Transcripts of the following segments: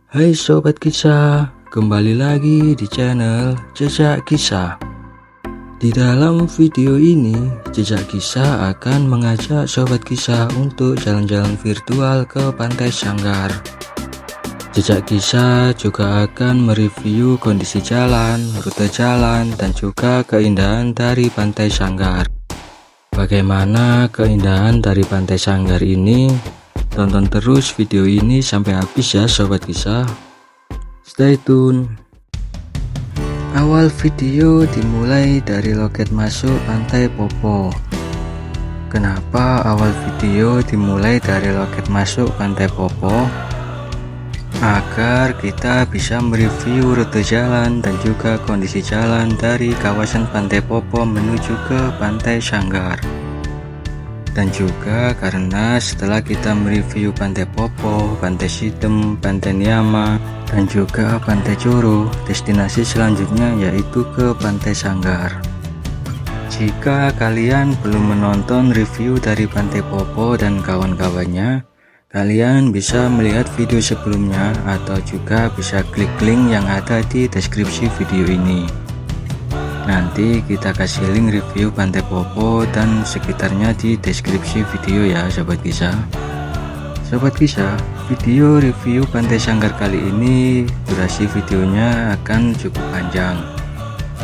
Hai Sobat Kisah, kembali lagi di channel Jejak Kisah. Di dalam video ini, Jejak Kisah akan mengajak Sobat Kisah untuk jalan-jalan virtual ke Pantai Sanggar. Jejak Kisah juga akan mereview kondisi jalan, rute jalan, dan juga keindahan dari Pantai Sanggar. Bagaimana keindahan dari Pantai Sanggar ini? Tonton terus video ini sampai habis ya Sobat Kisah. Stay tune. Awal video dimulai dari loket masuk Pantai Popo. Kenapa awal video dimulai dari loket masuk Pantai Popo? Agar kita bisa mereview rute jalan dan juga kondisi jalan dari kawasan Pantai Popo menuju ke Pantai Sanggar. Dan juga karena setelah kita mereview Pantai Popo, Pantai Sitem, Pantai Niama, dan juga Pantai Coro, destinasi selanjutnya yaitu ke Pantai Sanggar. Jika kalian belum menonton review dari Pantai Popo dan kawan-kawannya, kalian bisa melihat video sebelumnya atau juga bisa klik link yang ada di deskripsi video ini. Nanti kita kasih link review Pantai Popo dan sekitarnya di deskripsi video ya Sobat Kisah. Sobat Kisah, video review Pantai Sanggar kali ini durasi videonya akan cukup panjang.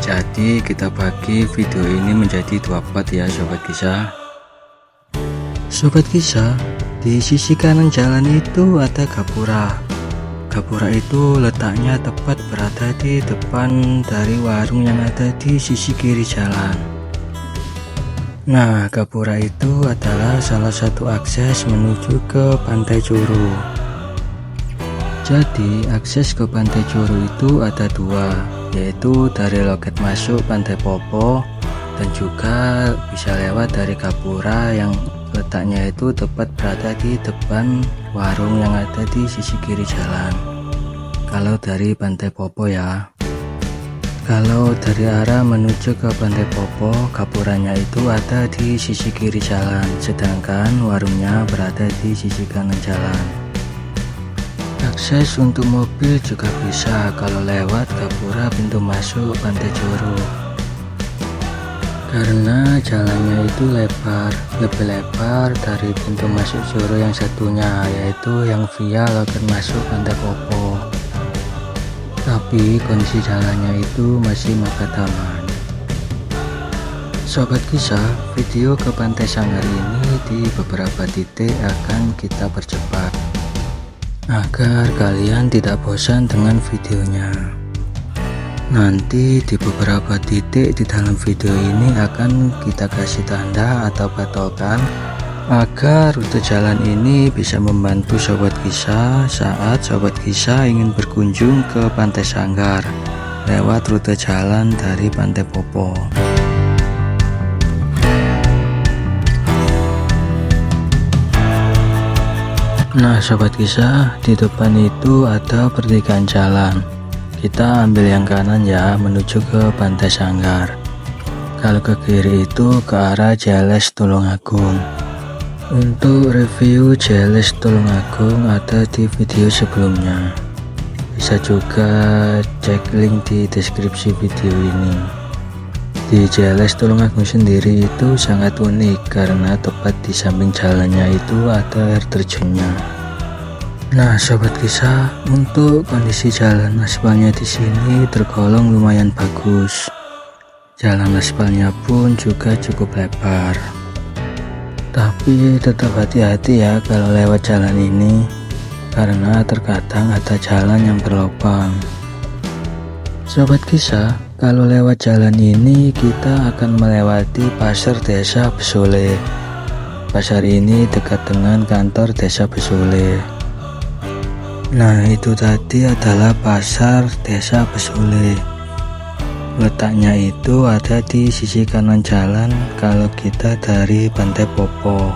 Jadi kita bagi video ini menjadi 2 part ya Sobat Kisah. Sobat Kisah, di sisi kanan jalan itu ada gapura. Gapura itu letaknya tepat berada di depan dari warung yang ada di sisi kiri jalan. Nah, gapura itu adalah salah satu akses menuju ke Pantai Coro. Jadi, akses ke Pantai Coro itu ada 2, yaitu dari loket masuk Pantai Popo dan juga bisa lewat dari gapura yang letaknya itu tepat berada di depan warung yang ada di sisi kiri jalan. Kalau dari Pantai Popo ya. Kalau dari arah menuju ke Pantai Popo, gapuranya itu ada di sisi kiri jalan, sedangkan warungnya berada di sisi kanan jalan. Akses untuk mobil juga bisa kalau lewat gapura pintu masuk Pantai Coro. Karena jalannya itu lebar, lebih lebar dari pintu masuk Coro yang satunya, yaitu yang via loket masuk Pantai Popo. Tapi kondisi jalannya itu masih makadaman. Sobat Kisah, video ke Pantai Sanggar ini di beberapa titik akan kita percepat agar kalian tidak bosan dengan videonya. Nanti di beberapa titik di dalam video ini akan kita kasih tanda atau patokan agar rute jalan ini bisa membantu Sobat Kisah saat Sobat Kisah ingin berkunjung ke Pantai Sanggar lewat rute jalan dari Pantai Popo. Nah Sobat Kisah, di depan itu ada pertigaan jalan. Kita ambil yang kanan ya, menuju ke Pantai Sanggar. Kalau ke kiri itu ke arah JLS Tulungagung. Untuk review JLS Tulungagung ada di video sebelumnya. Bisa juga cek link di deskripsi video ini. Di JLS Tulungagung sendiri itu sangat unik karena tepat di samping jalannya itu ada air terjunnya. Nah Sobat Kisah, untuk kondisi jalan aspalnya di sini tergolong lumayan bagus. Jalan aspalnya pun juga cukup lebar. Tapi tetap hati-hati ya kalau lewat jalan ini, karena terkadang ada jalan yang berlubang. Sobat Kisah, kalau lewat jalan ini kita akan melewati pasar desa Besole. Pasar ini dekat dengan kantor desa Besole. Nah itu tadi adalah pasar desa Besole. Letaknya itu ada di sisi kanan jalan kalau kita dari Pantai Popo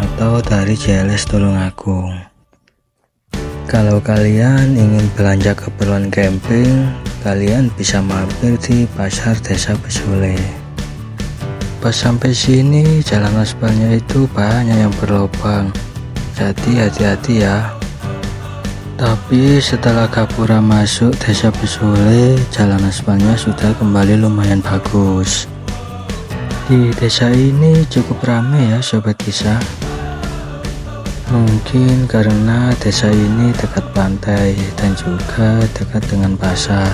atau dari JLS Tulungagung. Kalau kalian ingin belanja keperluan camping, kalian bisa mampir di pasar desa Besole. Pas sampai sini jalan aspalnya itu banyak yang berlubang, jadi hati-hati ya. Tapi setelah Gapura masuk desa Besule, jalan aspalnya sudah kembali lumayan bagus. Di desa ini cukup ramai ya sobat kisah. Mungkin karena desa ini dekat pantai dan juga dekat dengan pasar.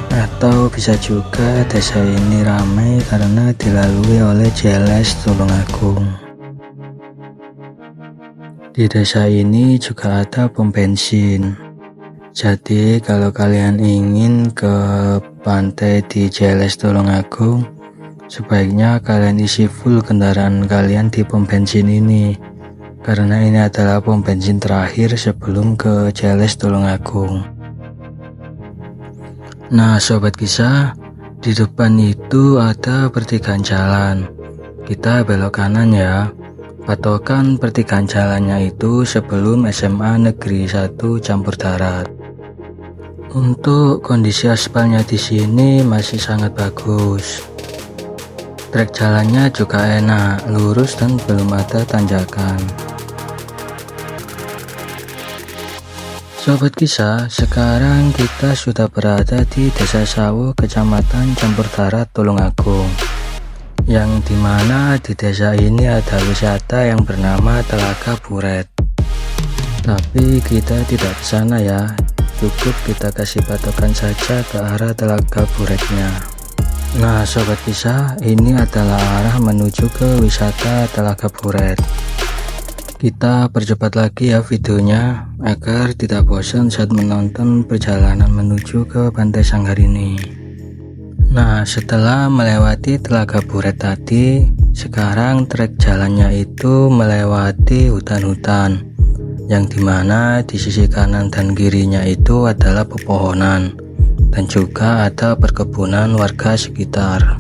Atau bisa juga desa ini ramai karena dilalui oleh JLS Tulungagung. Di desa ini juga ada pom bensin. Jadi kalau kalian ingin ke pantai di JLS Tulungagung, sebaiknya kalian isi full kendaraan kalian di pom bensin ini, karena ini adalah pom bensin terakhir sebelum ke JLS Tulungagung. Nah sobat kisah, di depan itu ada pertigaan jalan. Kita belok kanan ya. Patokan pertigaan jalannya itu sebelum SMA Negeri 1 Campur Darat. Untuk kondisi aspalnya di sini masih sangat bagus. Trek jalannya juga enak, lurus dan belum ada tanjakan. Sobat kisah, sekarang kita sudah berada di Desa Sawo, Kecamatan Campur Darat, Tulungagung. Yang dimana di desa ini ada wisata yang bernama Telaga Buret. Tapi kita tidak ke sana ya, cukup kita kasih patokan saja ke arah Telaga Buretnya. Nah sobat kisah, ini adalah arah menuju ke wisata Telaga Buret. Kita percepat lagi ya videonya agar tidak bosan saat menonton perjalanan menuju ke Pantai Sanggar ini. Nah setelah melewati Telaga Buret tadi, sekarang trek jalannya itu melewati hutan-hutan, yang dimana di sisi kanan dan kirinya itu adalah pepohonan dan juga ada perkebunan warga sekitar.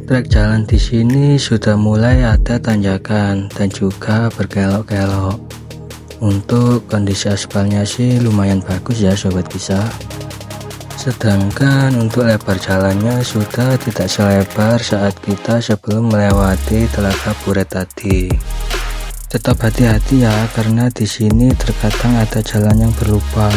Trek jalan di sini sudah mulai ada tanjakan dan juga berkelok-kelok. Untuk kondisi aspalnya sih lumayan bagus ya sobat kisah. Sedangkan untuk lebar jalannya sudah tidak selebar saat kita sebelum melewati Telaga Buret tadi. Tetap hati-hati ya, karena di sini terkadang ada jalan yang berlubang.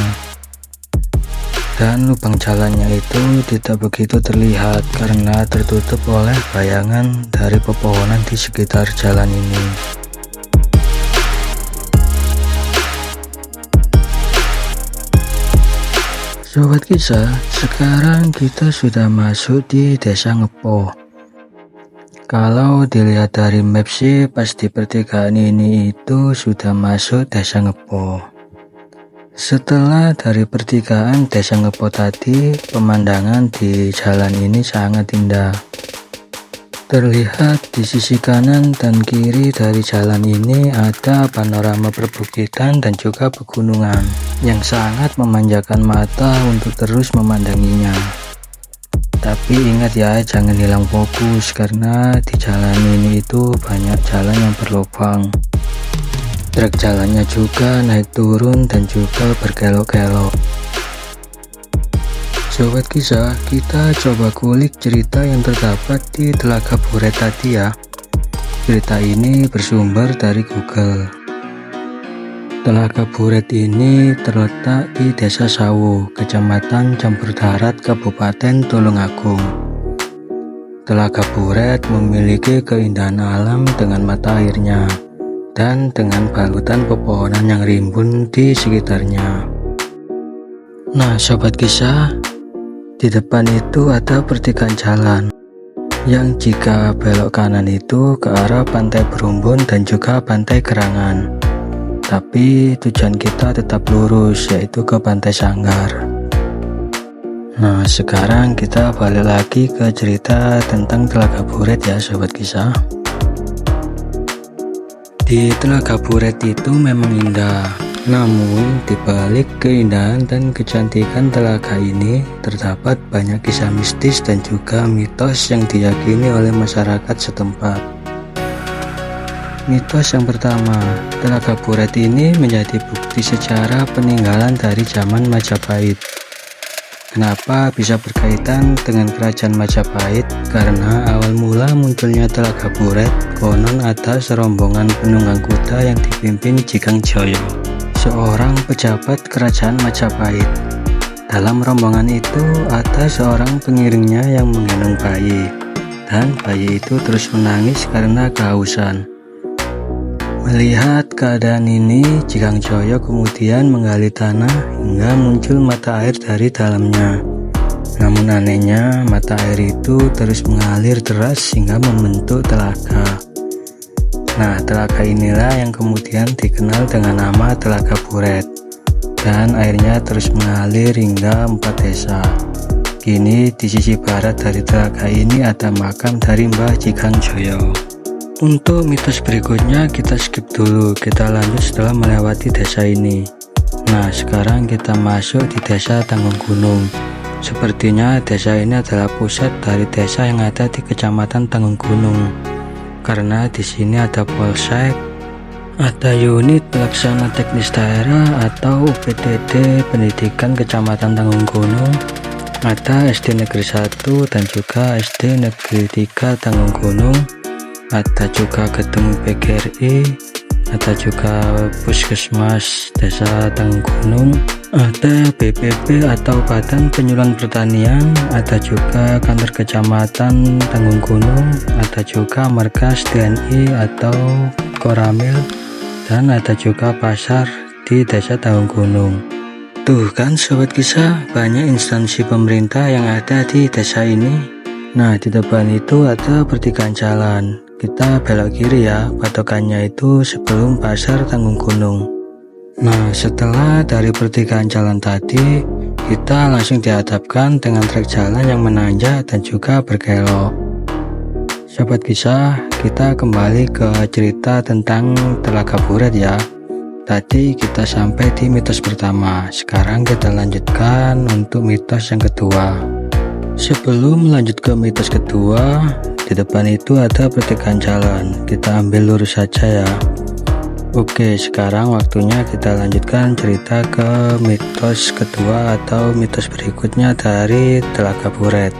Dan lubang jalannya itu tidak begitu terlihat karena tertutup oleh bayangan dari pepohonan di sekitar jalan ini. Sobat kisah, sekarang kita sudah masuk di Desa Ngepo. Kalau dilihat dari map sih, pas di pertigaan ini itu sudah masuk Desa Ngepo. Setelah dari pertigaan Desa Ngepo tadi, pemandangan di jalan ini sangat indah. Terlihat di sisi kanan dan kiri dari jalan ini ada panorama perbukitan dan juga pegunungan yang sangat memanjakan mata untuk terus memandanginya. Tapi ingat ya, jangan hilang fokus karena di jalan ini itu banyak jalan yang berlubang. Trek jalannya juga naik turun dan juga berkelok-kelok. Sobat kisah, kita coba kulik cerita yang terdapat di Telaga Buret tadi ya. Cerita ini bersumber dari Google. Telaga Buret ini terletak di Desa Sawo, Kecamatan Campur Darat, Kabupaten Tulungagung. Telaga Buret memiliki keindahan alam dengan mata airnya dan dengan balutan pepohonan yang rimbun di sekitarnya. Nah sobat kisah, di depan itu ada pertigaan jalan yang jika belok kanan itu ke arah Pantai Berumbun dan juga Pantai Gerangan. Tapi tujuan kita tetap lurus, yaitu ke Pantai Sanggar. Nah sekarang kita balik lagi ke cerita tentang Telaga Buret ya sobat kisah. Di Telaga Buret itu memang indah, namun dibalik keindahan dan kecantikan telaga ini terdapat banyak kisah mistis dan juga mitos yang diyakini oleh masyarakat setempat. Mitos yang pertama, Telaga Buret ini menjadi bukti sejarah peninggalan dari zaman Majapahit. Kenapa bisa berkaitan dengan kerajaan Majapahit? Karena awal mula munculnya Telaga Buret konon ada serombongan penunggang kuda yang dipimpin Jigang Joyo. seorang pejabat kerajaan Majapahit. Dalam rombongan itu ada seorang pengiringnya yang menggendong bayi, dan bayi itu terus menangis karena kehausan. Melihat keadaan ini, Jikang Joyo kemudian menggali tanah hingga muncul mata air dari dalamnya. Namun anehnya, mata air itu terus mengalir deras hingga membentuk telaga. Nah, telaga inilah yang kemudian dikenal dengan nama Telaga Buret. Dan airnya terus mengalir hingga 4 desa. Kini di sisi barat dari telaga ini ada makam dari Mbah Jikang Joyo. Untuk mitos berikutnya kita skip dulu, kita lanjut setelah melewati desa ini. Nah, sekarang kita masuk di desa Tanggung Gunung. Sepertinya desa ini adalah pusat dari desa yang ada di Kecamatan Tanggung Gunung. Karena di sini ada polsek, ada unit pelaksana teknis daerah atau UPTD pendidikan Kecamatan Tanggung Gunung, ada SD Negeri 1 dan juga SD Negeri 3 Tanggung Gunung. Ada juga gedung PGRI, ada juga puskesmas desa Tanggung Gunung, ada BPP atau Badan Penyuluhan Pertanian, ada juga kantor kecamatan Tanggung Gunung, ada juga markas TNI atau Koramil, dan ada juga pasar di desa Tanggung Gunung. Tuh kan sobat kisah, banyak instansi pemerintah yang ada di desa ini. Nah, di depan itu ada pertigaan jalan. Kita belok kiri ya, patokannya itu sebelum pasar Tanggung Gunung. Nah, setelah dari pertigaan jalan tadi, kita langsung dihadapkan dengan trek jalan yang menanjak dan juga berkelok. Sobat kisah, kita kembali ke cerita tentang Telaga Buret ya. Tadi kita sampai di mitos pertama, sekarang kita lanjutkan untuk mitos yang kedua. Sebelum lanjut ke mitos kedua, di depan itu ada pertigaan jalan, kita ambil lurus saja ya. Oke, sekarang waktunya kita lanjutkan cerita ke mitos kedua atau mitos berikutnya dari Telaga Buret.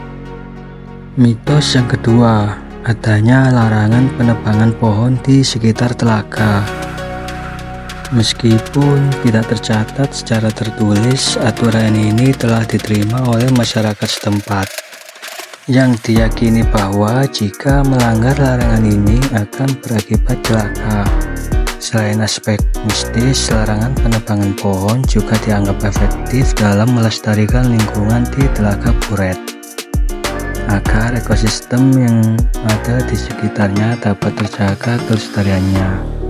Mitos yang kedua, adanya larangan penebangan pohon di sekitar telaga. Meskipun tidak tercatat secara tertulis, aturan ini telah diterima oleh masyarakat setempat, yang diyakini bahwa jika melanggar larangan ini akan berakibat celaka. Selain aspek mistis, larangan penebangan pohon juga dianggap efektif dalam melestarikan lingkungan di Telaga Buret, agar ekosistem yang ada di sekitarnya dapat terjaga kelestariannya.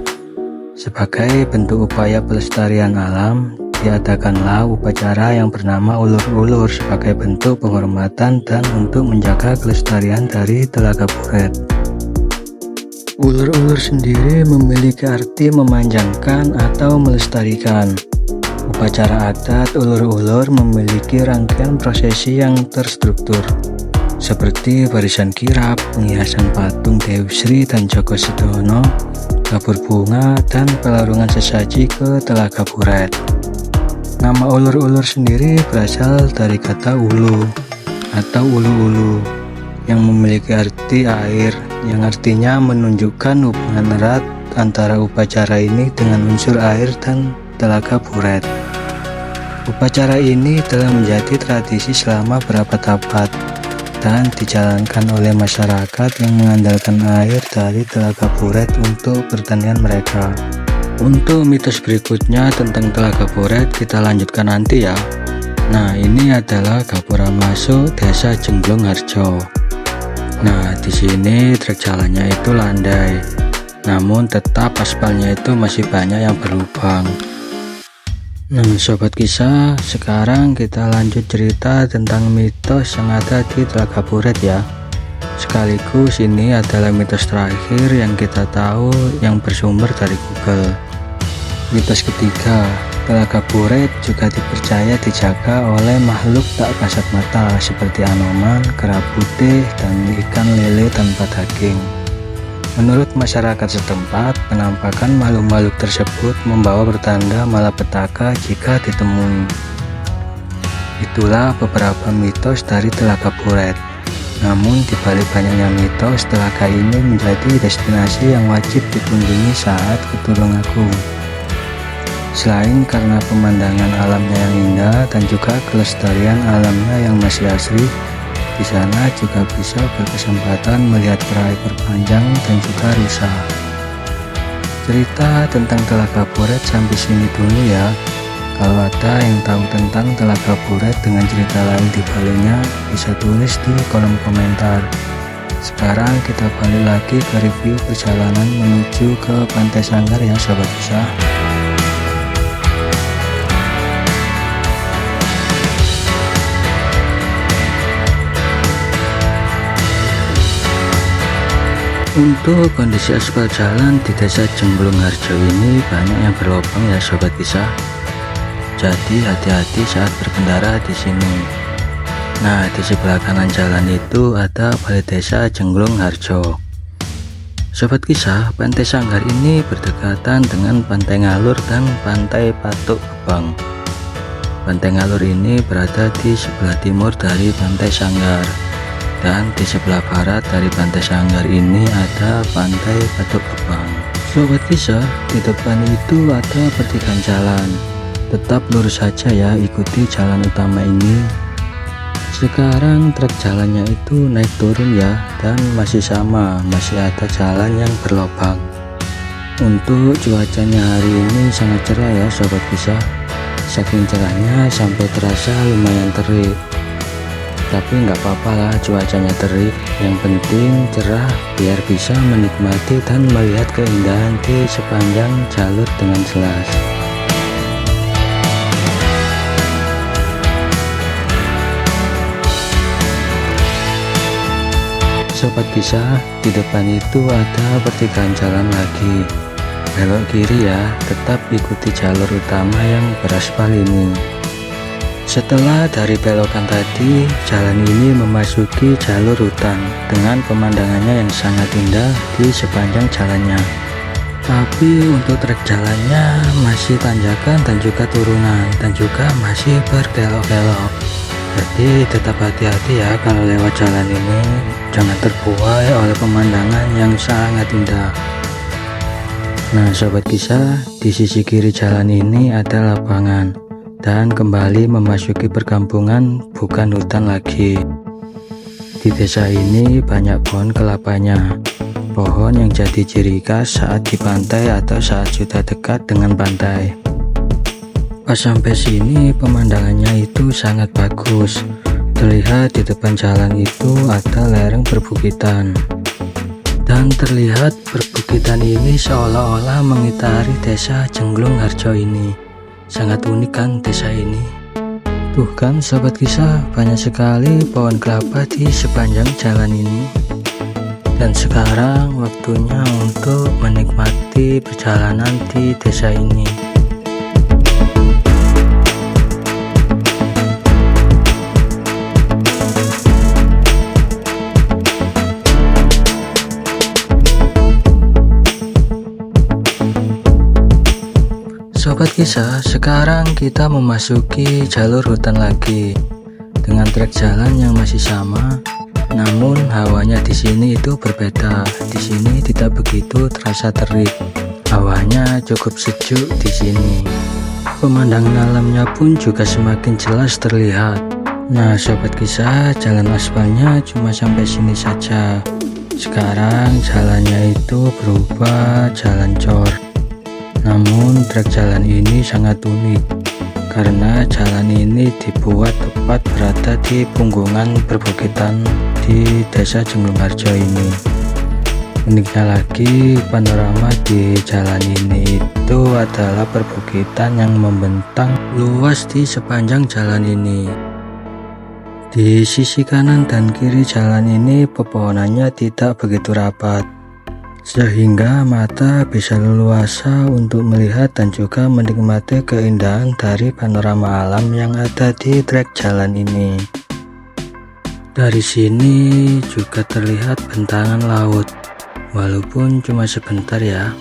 Sebagai bentuk upaya pelestarian alam, diadakanlah upacara yang bernama ulur-ulur sebagai bentuk penghormatan dan untuk menjaga kelestarian dari Telaga Buret. Ulur-ulur sendiri memiliki arti memanjangkan atau melestarikan. Upacara adat ulur-ulur memiliki rangkaian prosesi yang terstruktur, seperti barisan kirap, penghiasan patung Dewi Sri dan Joko Sedono, tabur bunga, dan pelarungan sesaji ke Telaga Buret. Nama ulur-ulur sendiri berasal dari kata ulu atau ulu-ulu yang memiliki arti air, yang artinya menunjukkan hubungan erat antara upacara ini dengan unsur air dan Telaga Buret. Upacara ini telah menjadi tradisi selama berabad-abad dan dijalankan oleh masyarakat yang mengandalkan air dari Telaga Buret untuk pertanian mereka. Untuk mitos berikutnya tentang Telaga Buret kita lanjutkan nanti ya. Nah, ini adalah gapura masuk desa Jengglung Harjo. Nah, di sini trek jalannya itu landai, namun tetap aspalnya itu masih banyak yang berlubang. Nah, sobat kisah, sekarang kita lanjut cerita tentang mitos yang ada di Telaga Buret ya. Sekaligus ini adalah mitos terakhir yang kita tahu yang bersumber dari Google. Mitos ketiga, Telaga Buret juga dipercaya dijaga oleh makhluk tak kasat mata seperti anoman, kera putih, dan ikan lele tanpa daging. Menurut masyarakat setempat, penampakan makhluk-makhluk tersebut membawa pertanda malapetaka jika ditemui. Itulah beberapa mitos dari Telaga Buret. Namun dibalik banyaknya mitos, telaga ini menjadi destinasi yang wajib dikunjungi saat ke Tulungagung. Selain karena pemandangan alamnya yang indah dan juga kelestarian alamnya yang masih asri, di sana juga bisa berkesempatan melihat ekor panjang dan juga rusa. Cerita tentang Telaga Puret sampai sini dulu ya. Kalau ada yang tahu tentang Telaga Puret dengan cerita lain di baliknya, bisa tulis di kolom komentar. Sekarang kita balik lagi ke review perjalanan menuju ke Pantai Sanggar ya Sobat Kisah. Untuk kondisi aspal jalan di desa Jemblung Harjo ini banyak yang berlubang ya Sobat Kisah. Jadi hati-hati saat berkendara di sini. Nah, di sebelah kanan jalan itu ada balai desa Jemblung Harjo. Sobat Kisah, Pantai Sanggar ini berdekatan dengan Pantai Ngalur dan Pantai Patuk Gebang. Pantai Ngalur ini berada di sebelah timur dari Pantai Sanggar. Dan di sebelah barat dari Pantai Sanggar ini ada Pantai Patuk Gebang. Sobat Kisah, di depan itu ada pertigaan jalan. Tetap lurus saja ya, ikuti jalan utama ini. Sekarang trek jalannya itu naik turun ya, dan masih sama, masih ada jalan yang berlubang. Untuk cuacanya hari ini sangat cerah ya Sobat Kisah. Saking cerahnya sampai terasa lumayan terik. Tapi nggak apa-apa lah cuacanya terik, yang penting cerah biar bisa menikmati dan melihat keindahan di sepanjang jalur dengan jelas. Sobat Kisah, di depan itu ada pertigaan jalan lagi. Belok kiri ya, tetap ikuti jalur utama yang beraspal ini. Setelah dari belokan tadi, jalan ini memasuki jalur hutan dengan pemandangannya yang sangat indah di sepanjang jalannya. Tapi untuk trek jalannya masih tanjakan dan juga turunan, dan juga masih berkelok-kelok. Jadi tetap hati-hati ya kalau lewat jalan ini, jangan terbuai oleh pemandangan yang sangat indah. Nah Sobat Kisah, di sisi kiri jalan ini ada lapangan. Dan kembali memasuki perkampungan, bukan hutan lagi. Di desa ini banyak pohon kelapanya, pohon yang jadi ciri khas saat di pantai atau saat sudah dekat dengan pantai. Pas sampai sini pemandangannya itu sangat bagus. Terlihat di depan jalan itu ada lereng perbukitan. Dan terlihat perbukitan ini seolah-olah mengitari desa Jemblung Harjo ini. Sangat unik kan desa ini. Tuh kan Sobat Kisah, banyak sekali pohon kelapa di sepanjang jalan ini. Dan sekarang waktunya untuk menikmati perjalanan di desa ini. Sobat Kisah, sekarang kita memasuki jalur hutan lagi dengan trek jalan yang masih sama, namun hawanya di sini itu berbeda. Di sini tidak begitu terasa terik, hawanya cukup sejuk di sini. Pemandangan alamnya pun juga semakin jelas terlihat. Nah Sobat Kisah, jalan aspalnya cuma sampai sini saja. Sekarang jalannya itu berubah jalan cor. Namun trek jalan ini sangat unik karena jalan ini dibuat tepat berada di punggungan perbukitan di desa Jemblung Harjo ini. Uniknya lagi, panorama di jalan ini itu adalah perbukitan yang membentang luas di sepanjang jalan ini. Di sisi kanan dan kiri jalan ini pepohonannya tidak begitu rapat, sehingga mata bisa leluasa untuk melihat dan juga menikmati keindahan dari panorama alam yang ada di trek jalan ini. Dari sini juga terlihat bentangan laut, walaupun cuma sebentar ya.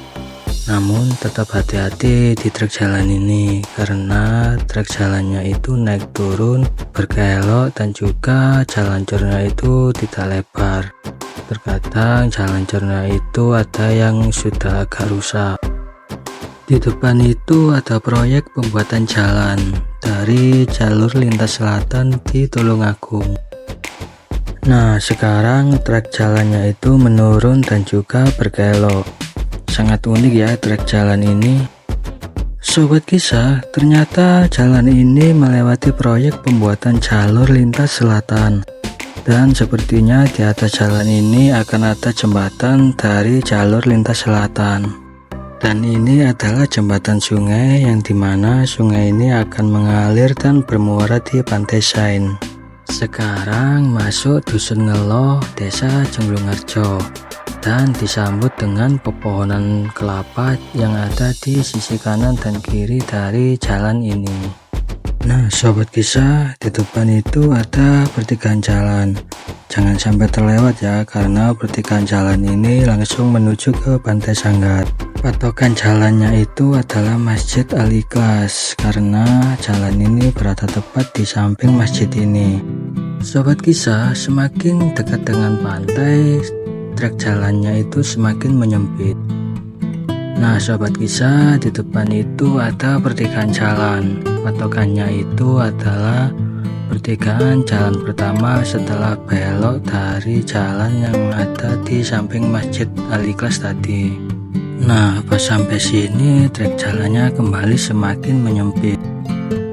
Namun tetap hati-hati di trek jalan ini karena trek jalannya itu naik turun, berkelok, dan juga jalan cornya itu tidak lebar. Terkadang jalan cerna itu ada yang sudah agak rusak. Di depan itu ada proyek pembuatan jalan dari jalur lintas selatan di Tulungagung. Nah, sekarang trek jalannya itu menurun dan juga berkelok. Sangat unik ya trek jalan ini. Sobat Kisah, ternyata jalan ini melewati proyek pembuatan jalur lintas selatan. Dan sepertinya di atas jalan ini akan ada jembatan dari jalur lintas selatan. Dan ini adalah jembatan sungai yang dimana sungai ini akan mengalir dan bermuara di Pantai Sain. Sekarang masuk Dusun Ngeloh, Desa Jenglungarjo, dan disambut dengan pepohonan kelapa yang ada di sisi kanan dan kiri dari jalan ini. Nah, Sobat Kisah, di depan itu ada pertigaan jalan. Jangan sampai terlewat ya, karena pertigaan jalan ini langsung menuju ke Pantai Sanggar. Patokan jalannya itu adalah Masjid Al-Ikhlas, karena jalan ini berada tepat di samping masjid ini. Sobat Kisah, semakin dekat dengan pantai, trek jalannya itu semakin menyempit. Nah, Sobat Kisah, di depan itu ada pertigaan jalan. Patokannya itu adalah pertigaan jalan pertama setelah belok dari jalan yang ada di samping Masjid Al-Ikhlas tadi. Nah, pas sampai sini trek jalannya kembali semakin menyempit.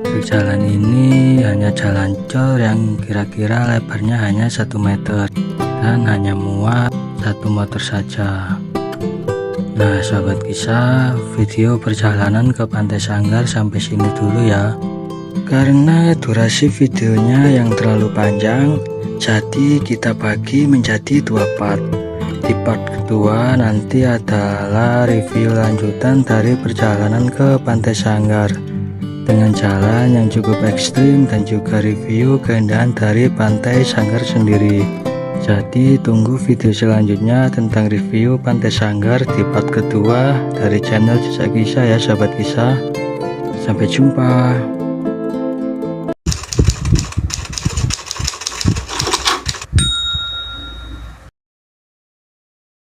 Trek jalan ini hanya jalan cor yang kira-kira lebarnya hanya 1 meter dan hanya muat 1 motor saja. Nah, Sobat Kisah, video perjalanan ke Pantai Sanggar sampai sini dulu ya. Karena durasi videonya yang terlalu panjang, jadi kita bagi menjadi 2 part. Di part kedua nanti adalah review lanjutan dari perjalanan ke Pantai Sanggar dengan jalan yang cukup ekstrim dan juga review keindahan dari Pantai Sanggar sendiri. Jadi tunggu video selanjutnya tentang review Pantai Sanggar di part kedua dari channel Jejak Kisah ya Sobat Kisah. Sampai jumpa.